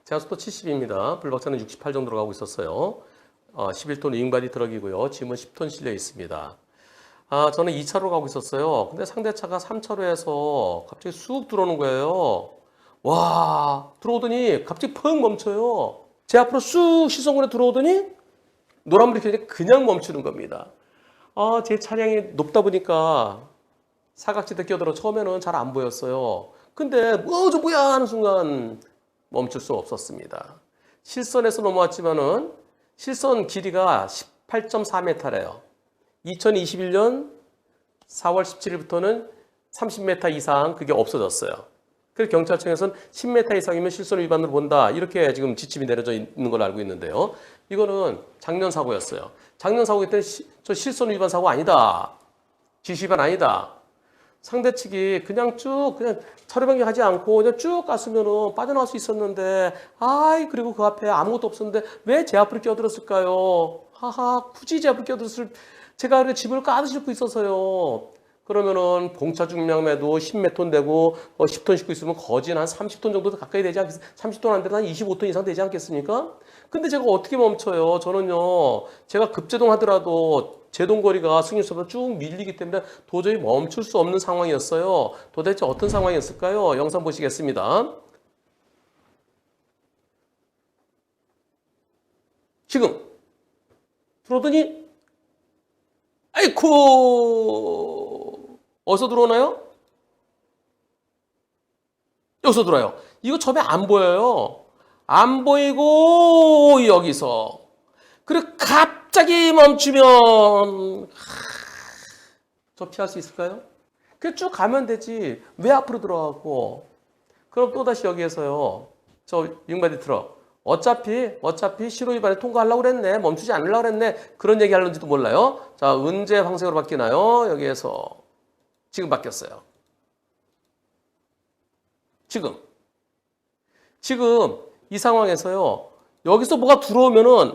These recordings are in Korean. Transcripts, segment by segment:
제한속도 70입니다. 블박차는 68 정도로 가고 있었어요. 11톤 윙바디 트럭이고요. 짐은 10톤 실려 있습니다. 저는 2차로 가고 있었어요. 근데 상대차가 3차로에서 갑자기 쑥 들어오는 거예요. 와, 들어오더니 갑자기 펑 멈춰요. 제 앞으로 쑥 시선군에 들어오더니 노란불이 켜니까 그냥 멈추는 겁니다. 제 차량이 높다 보니까 사각지대 끼어들어 처음에는 잘 안 보였어요. 근데 저 뭐야 하는 순간 멈출 수 없었습니다. 실선에서 넘어왔지만은 실선 길이가 18.4m래요. 2021년 4월 17일부터는 30m 이상 그게 없어졌어요. 그래서 경찰청에서는 10m 이상이면 실선 위반으로 본다. 이렇게 지금 지침이 내려져 있는 걸로 알고 있는데요. 이거는 작년 사고였어요. 작년 사고 때 저 실선 위반 사고 아니다. 지시 위반 아니다. 상대 측이 그냥 차로 변경하지 않고 그냥 쭉 갔으면은 빠져나갈 수 있었는데, 그리고 그 앞에 아무것도 없었는데 왜 제 앞으로 끼어들었을까요? 굳이 제 앞으로 끼어들었을, 제가 그 짐을 가득 싣고 있어서요. 그러면은 봉차 중량매도 10몇 톤 되고 10톤 싣고 있으면 거진 한 30톤 정도 가까이 되지 않겠습니까? 30톤 안 되면 한 25톤 이상 되지 않겠습니까? 근데 제가 어떻게 멈춰요? 저는요, 제가 급제동 하더라도 제동거리가 승용차보다 쭉 밀리기 때문에 도저히 멈출 수 없는 상황이었어요. 도대체 어떤 상황이었을까요? 영상 보시겠습니다. 지금 들어오더니 아이쿠, 어디서 들어오나요? 여기서 들어와요. 이거 처음에 안 보여요. 안 보이고 여기서, 그리고 갑자기 멈추면 저 피할 수 있을까요? 그냥 쭉 가면 되지. 왜 앞으로 들어가고? 그럼 또다시 여기에서요, 저 윙바디 트럭 어차피 신호 위반에 통과하려고 그랬네, 멈추지 않으려고 그랬네, 그런 얘기 하려는지도 몰라요. 자, 언제 황색으로 바뀌나요? 여기에서 지금 바뀌었어요. 지금 이 상황에서요, 여기서 뭐가 들어오면은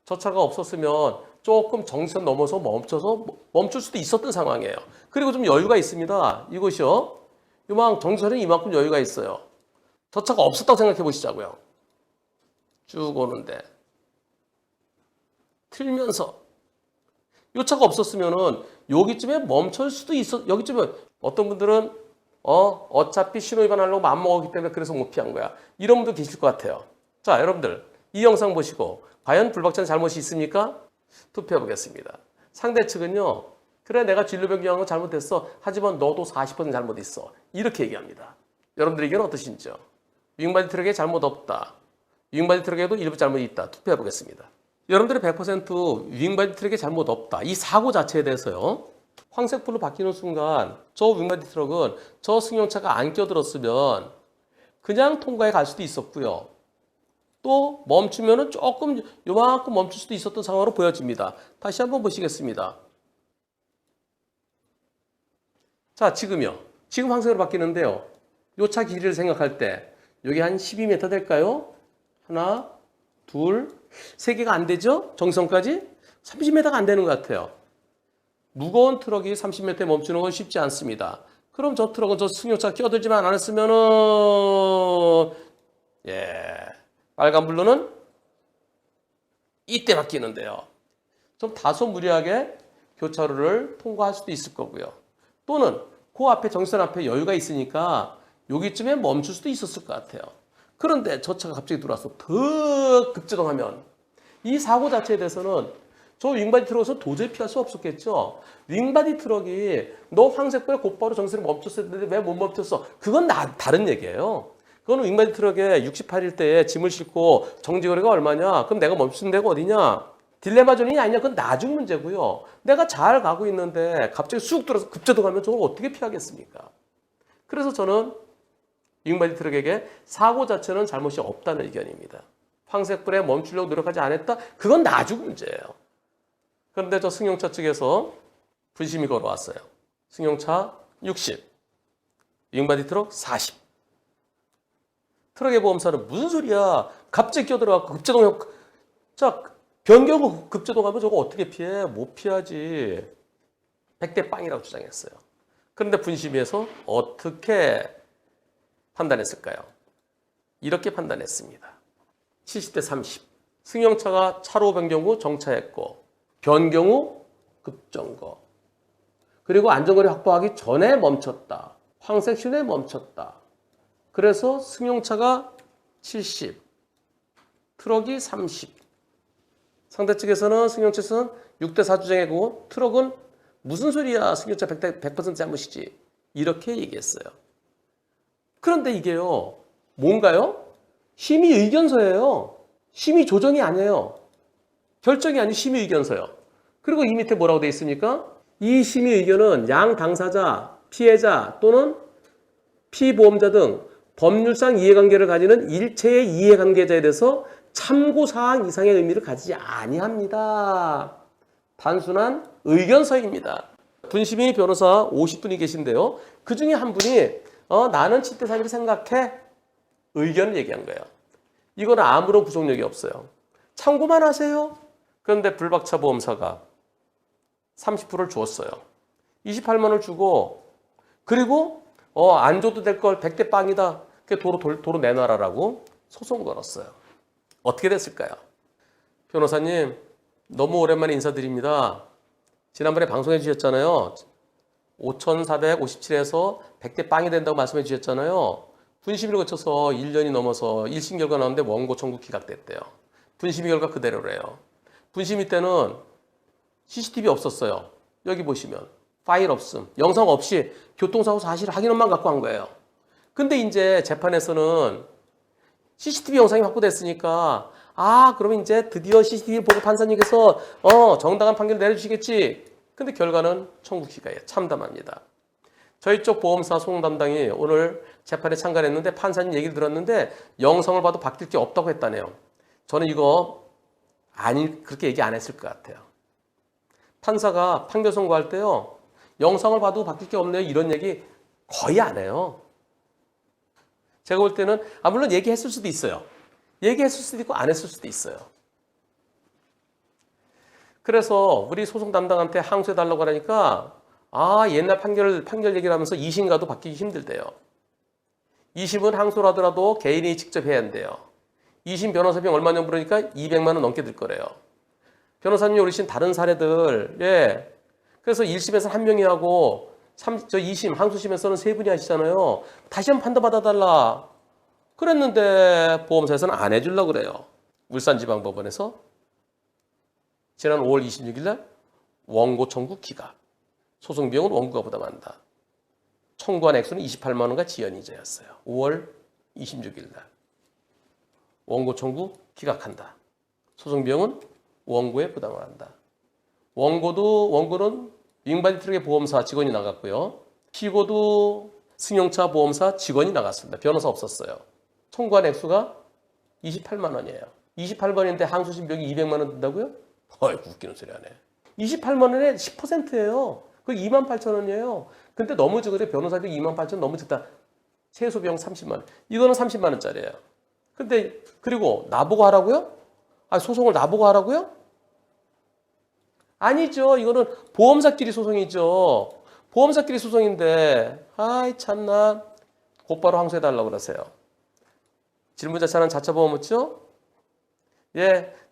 저 차가 없었으면 조금 정선 넘어서 멈출 수도 있었던 상황이에요. 그리고 좀 여유가 있습니다. 이곳이요, 정선에 이만큼 여유가 있어요. 저 차가 없었다고 생각해 보시자고요. 쭉 오는데 틀면서 이 차가 없었으면은 여기쯤에 멈출 수도 여기쯤에 어떤 분들은 어차피 신호 위반하려고 마음먹었기 때문에 그래서 못 피한 거야, 이런 분도 계실 것 같아요. 자, 여러분들 이 영상 보시고 과연 불박차는 잘못이 있습니까? 투표해 보겠습니다. 상대 측은요, 그래 내가 진로 변경한 거 잘못했어, 하지만 너도 40% 잘못 있어, 이렇게 얘기합니다. 여러분들 의견은 어떠신지요? 윙바디 트럭에 잘못 없다, 윙바디 트럭에도 일부 잘못이 있다. 투표해 보겠습니다. 여러분들이 100% 윙바디 트럭에 잘못 없다, 이 사고 자체에 대해서요, 황색불로 바뀌는 순간 저 윙바디 트럭은 저 승용차가 안 껴들었으면 그냥 통과해 갈 수도 있었고요, 또 멈추면은 조금 요만큼 멈출 수도 있었던 상황으로 보여집니다. 다시 한번 보시겠습니다. 자, 지금요, 지금 황색으로 바뀌는데요, 요 차 길이를 생각할 때 여기 한 12m 될까요? 하나, 둘, 세 개가 안 되죠? 정선까지 30m가 안 되는 것 같아요. 무거운 트럭이 30m에 멈추는 건 쉽지 않습니다. 그럼 저 트럭은 저 승용차 끼어들지만 않았으면은, 빨간불로는 이때 바뀌는데요, 좀 다소 무리하게 교차로를 통과할 수도 있을 거고요, 또는 그 앞에 정선 앞에 여유가 있으니까 여기쯤에 멈출 수도 있었을 것 같아요. 그런데 저 차가 갑자기 들어와서 더 급제동하면 이 사고 자체에 대해서는 저 윙바디 트럭에서 도저히 피할 수 없었겠죠. 윙바디 트럭이 너 황색불에 곧바로 정선에 멈췄을 텐데 왜 못 멈췄어? 그건 다른 얘기예요. 그거는 윙바디 트럭에 68일 때에 짐을 싣고 정지거리가 얼마냐? 그럼 내가 멈춘 데가 어디냐? 딜레마 존이 아니냐? 그건 나중 문제고요. 내가 잘 가고 있는데 갑자기 쑥 들어서 급제동하면 저걸 어떻게 피하겠습니까? 그래서 저는 윙바디 트럭에게 사고 자체는 잘못이 없다는 의견입니다. 황색불에 멈추려고 노력하지 않았다? 그건 나중 문제예요. 그런데 저 승용차 측에서 분심이 걸어왔어요. 승용차 60, 윙바디 트럭 40. 트럭의 보험사는 무슨 소리야? 갑자기 끼어들어갖고 급제동하고, 자, 변경하고 급제동하면 저거 어떻게 피해? 못 피하지. 100대 빵이라고 주장했어요. 그런데 분심위에서 어떻게 판단했을까요? 이렇게 판단했습니다. 70대 30. 승용차가 차로 변경 후 정차했고 변경 후 급정거. 그리고 안전거리 확보하기 전에 멈췄다. 황색 신호에 멈췄다. 그래서 승용차가 70, 트럭이 30. 상대 측에서는 승용차에서는 6대 4 주장이고 트럭은 무슨 소리야, 승용차 100% 잘못이지, 이렇게 얘기했어요. 그런데 이게요, 뭔가요? 심의 의견서예요. 심의 조정이 아니에요. 결정이 아닌 심의 의견서요. 그리고 이 밑에 뭐라고 되어 있습니까? 이 심의 의견은 양 당사자, 피해자 또는 피보험자 등 법률상 이해관계를 가지는 일체의 이해관계자에 대해서 참고사항 이상의 의미를 가지지 아니합니다. 단순한 의견서입니다. 분심이 변호사 50분이 계신데요. 그 중에 한 분이 나는 7대 3이라고 생각해. 의견을 얘기한 거예요. 이건 아무런 구속력이 없어요. 참고만 하세요. 그런데 불박차 보험사가 30%를 주었어요. 28만 원을 주고, 그리고 안 줘도 될 걸 100대 빵이다. 도로 내놔라라고 소송 걸었어요. 어떻게 됐을까요? 변호사님, 너무 오랜만에 인사드립니다. 지난번에 방송해 주셨잖아요. 5,457에서 100대 빵이 된다고 말씀해 주셨잖아요. 분심을 거쳐서 1년이 넘어서 1심 결과 나왔는데 원고 청구 기각됐대요. 분심이 결과 그대로래요. 분심이 때는 CCTV 없었어요. 여기 보시면 파일 없음, 영상 없이 교통사고 사실 확인원만 갖고 한 거예요. 근데 이제 재판에서는 CCTV 영상이 확보됐으니까 그러면 이제 드디어 CCTV 보고 판사님께서 정당한 판결을 내려주시겠지. 근데 결과는 청구 기각이에요. 참담합니다. 저희 쪽 보험사 소송 담당이 오늘 재판에 참가했는데 판사님 얘기를 들었는데 영상을 봐도 바뀔 게 없다고 했다네요. 저는 이거 그렇게 얘기 안 했을 것 같아요. 판사가 판결 선고할 때요, 영상을 봐도 바뀔 게 없네요, 이런 얘기 거의 안 해요. 제가 볼 때는 물론 얘기했을 수도 있어요. 얘기했을 수도 있고 안 했을 수도 있어요. 그래서 우리 소송 담당한테 항소해달라고 하니까 옛날 판결 얘기를 하면서 2심 가도 바뀌기 힘들대요. 2심은 항소를 하더라도 개인이 직접 해야 한대요. 2심 변호사 비용 얼마 정도 부르니까 200만 원 넘게 들 거래요. 변호사님이 오르신 다른 사례들, 그래서 1심에서 한 명이 하고 2심, 항소심에서는 세 분이 하시잖아요. 다시 한번 판단 받아달라. 그랬는데 보험사에서는 안 해주려고 그래요. 울산지방법원에서 지난 5월 26일 날 원고 청구 기각. 소송 비용은 원고가 부담한다. 청구한 액수는 28만 원과 지연이자였어요. 5월 26일 날 원고 청구 기각한다. 소송 비용은 원고에 부담을 한다. 원고는 윙바디 트럭의 보험사 직원이 나갔고요. 피고도 승용차 보험사 직원이 나갔습니다. 변호사 없었어요. 청구한 액수가 28만 원이에요. 28만원인데 항소심 비용이 200만 원 든다고요? 어이구, 웃기는 소리 하네. 28만 원에 10%예요. 그 28,000원이에요. 근데 너무 적으래. 변호사들 28,000원 너무 적다. 최소 비용 30만 원. 이거는 30만 원짜리예요. 근데 그리고 나보고 하라고요? 소송을 나보고 하라고요? 아니죠. 이거는 보험사끼리 소송이죠. 보험사끼리 소송인데 참나, 곧바로 항소해달라고 그러세요. 질문 자체는 자차 보험 없죠?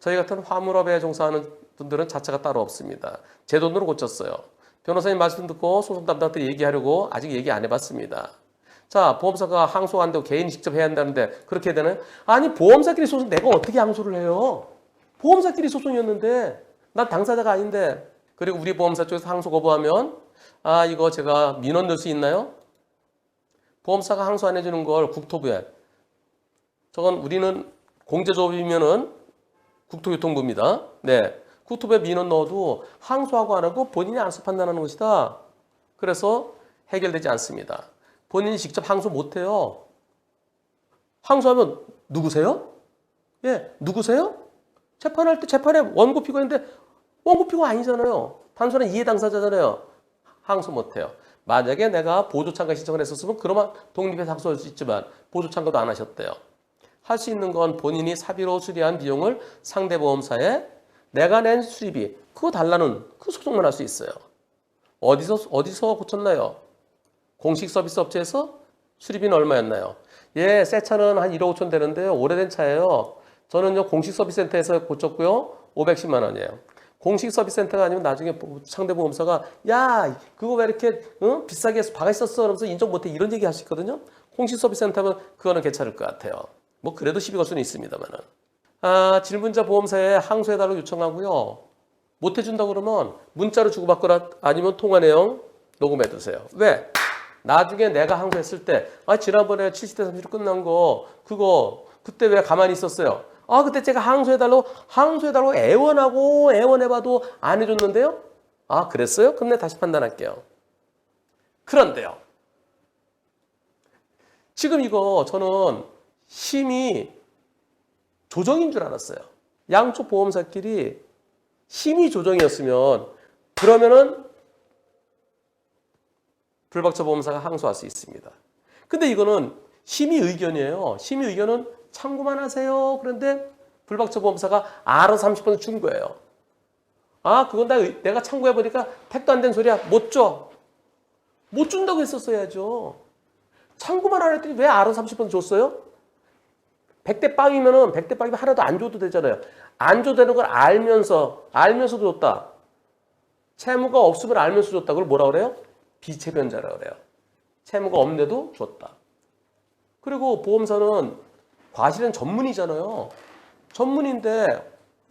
저희 같은 화물업에 종사하는 분들은 자차가 따로 없습니다. 제 돈으로 고쳤어요. 변호사님 말씀 듣고 소송 담당한테 얘기하려고 아직 얘기 안 해봤습니다. 자, 보험사가 항소가 안 되고 개인이 직접 해야 한다는데 그렇게 해야 되나요? 아니, 보험사끼리 소송 내가 어떻게 항소를 해요? 보험사끼리 소송이었는데 난 당사자가 아닌데. 그리고 우리 보험사 쪽에서 항소 거부하면 이거 제가 민원 넣을 수 있나요? 보험사가 항소 안 해주는 걸 국토부에, 저건 우리는 공제조업이면은 국토교통부입니다. 국토부에 민원 넣어도 항소하고 안 하고 본인이 알아서 판단하는 것이다. 그래서 해결되지 않습니다. 본인이 직접 항소 못해요. 항소하면 누구세요? 누구세요? 재판할 때 재판에 원고 피고가 있는데 원고 피고가 아니잖아요. 단순한 이해 당사자잖아요. 항소 못해요. 만약에 내가 보조참가 신청을 했었으면 그러면 독립해서 항소할 수 있지만 보조참가도 안 하셨대요. 할 수 있는 건 본인이 사비로 수리한 비용을 상대보험사에 내가 낸 수리비 그거 달라는 그 소송만 할 수 있어요. 어디서 고쳤나요? 공식 서비스 업체에서 수리비는 얼마였나요? 예, 새 차는 한 1억 5천 되는데요. 오래된 차예요. 저는요, 공식 서비스 센터에서 고쳤고요. 510만 원이에요. 공식 서비스 센터가 아니면 나중에 상대보험사가 야, 그거 왜 이렇게 비싸게 박아있었어? 그러면서 인정 못해. 이런 얘기 할 수 있거든요. 공식 서비스 센터면 그거는 괜찮을 것 같아요. 뭐 그래도 시비 걸 수는 있습니다만은. 질문자 보험사에 항소해달라고 요청하고요. 못 해준다고 그러면 문자로 주고받거나 아니면 통화 내용 녹음해두세요. 왜? 나중에 내가 항소했을 때 지난번에 70대 30로 끝난 거 그거 그때 왜 가만히 있었어요? 그때 제가 항소해달라고 애원해봐도 안 해줬는데요? 그랬어요? 그럼 내가 다시 판단할게요. 그런데요. 지금 이거 저는 심의 조정인 줄 알았어요. 양쪽 보험사끼리 심의 조정이었으면 그러면은 불박차 보험사가 항소할 수 있습니다. 근데 이거는 심의 의견이에요. 심의 의견은 참고만 하세요. 그런데 불박차 보험사가 알아서 30% 준 거예요. 그건 내가 참고해보니까 택도 안 된 소리야. 못 줘. 못 준다고 했었어야죠. 참고만 안 했더니 왜 알아서 30% 줬어요? 100대 빵이면은 100대 빵이면 하나도 안 줘도 되잖아요. 안 줘도 되는 걸 알면서도 줬다. 채무가 없으면 알면서 줬다. 그걸 뭐라 그래요? 비체변자라 그래요. 채무가 없는데도 줬다. 그리고 보험사는 과실은 전문이잖아요. 전문인데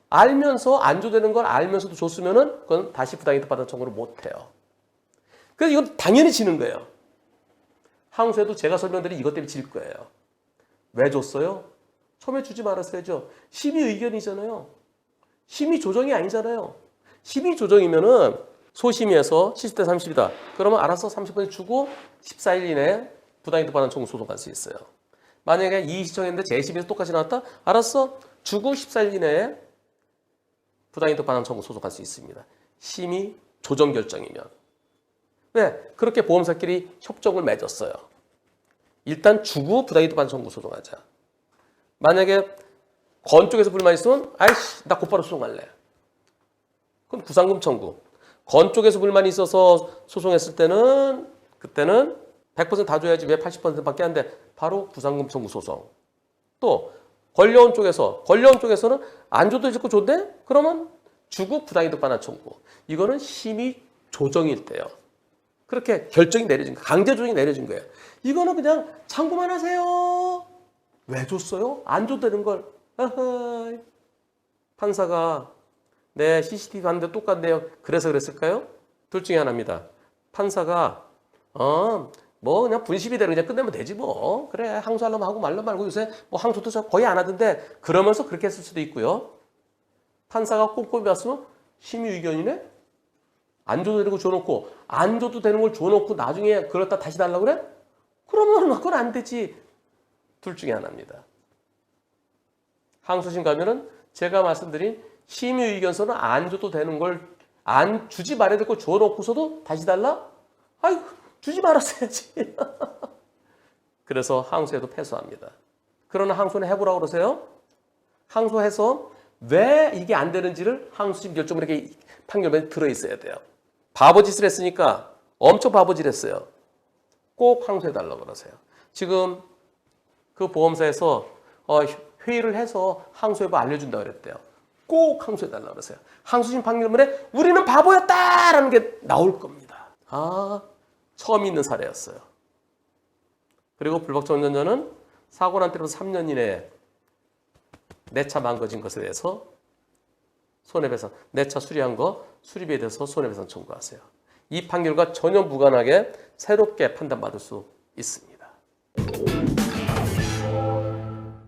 알면서 안 줘도 되는 걸 알면서도 줬으면은 그건 다시 부당이득 받은 청구를 못 해요. 그래서 이건 당연히 지는 거예요. 항소에도 제가 설명드린 이것 때문에 질 거예요. 왜 줬어요? 처음에 주지 말았어야죠. 심의 의견이잖아요. 심의 조정이 아니잖아요. 심의 조정이면은 소심위에서 70대 30이다. 그러면 알아서 30% 주고 14일 이내에 부당이득 받은 청구 소송할 수 있어요. 만약에 이의 시청했는데 재심에서 똑같이 나왔다? 알았어. 주고 14일 이내에 부당이득 받은 청구 소송할 수 있습니다. 심의 조정 결정이면. 왜? 그렇게 보험사끼리 협정을 맺었어요. 일단 주고 부당이득 받은 청구 소송하자. 만약에 건 쪽에서 불만 있으면 나 곧바로 소송할래. 그럼 구상금 청구. 건 쪽에서 불만이 있어서 소송했을 때는 그때는 100% 다 줘야지 왜 80%밖에 안 돼. 바로 구상금 청구 소송. 또 권려원 쪽에서는 안 줘도 있고 줬네? 그러면 주고 부당이득 반환 청구. 이거는 심의 조정일 때요. 그렇게 결정이 내려진 거예요. 강제 조정이 내려진 거예요. 이거는 그냥 참고만 하세요. 왜 줬어요? 안 줘도 되는 걸. 판사가 네, CCTV 봤는데 똑같네요. 그래서 그랬을까요? 둘 중에 하나입니다. 판사가 그냥 분식이대로 그냥 끝내면 되지 뭐. 그래, 항소하려면 하고 말면 말고 요새 뭐 항소도 거의 안 하던데 그러면서 그렇게 했을 수도 있고요. 판사가 꼼꼼히 봤으면 심의 의견이네? 안 줘도 되는 거 줘놓고 안 줘도 되는 걸 줘놓고 나중에 그걸 다 다시 달라고 그래? 그러면 그건 안 되지. 둘 중에 하나입니다. 항소심 가면은 제가 말씀드린 심의 의견서는 안 줘도 되는 걸 안 주지 말아야 될 걸 줘놓고서도 다시 달라? 주지 말았어야지. 그래서 항소에도 패소합니다. 그러나 항소는 해보라고 그러세요? 항소해서 왜 이게 안 되는지를 항소심 결정문에 이렇게 판결문에 들어있어야 돼요. 바보짓을 했으니까 엄청 바보짓 했어요. 꼭 항소해달라고 그러세요. 지금 그 보험사에서 회의를 해서 항소해봐 알려준다고 그랬대요. 꼭 항소해달라고 그러세요. 항소심 판결문에 우리는 바보였다라는 게 나올 겁니다. 처음 있는 사례였어요. 그리고 불박차 운전자는 사고 난 때부터 3년 이내에 내 차 망가진 것에 대해서 손해배상, 내 차 수리한 거 수리비에 대해서 손해배상 청구하세요. 이 판결과 전혀 무관하게 새롭게 판단받을 수 있습니다.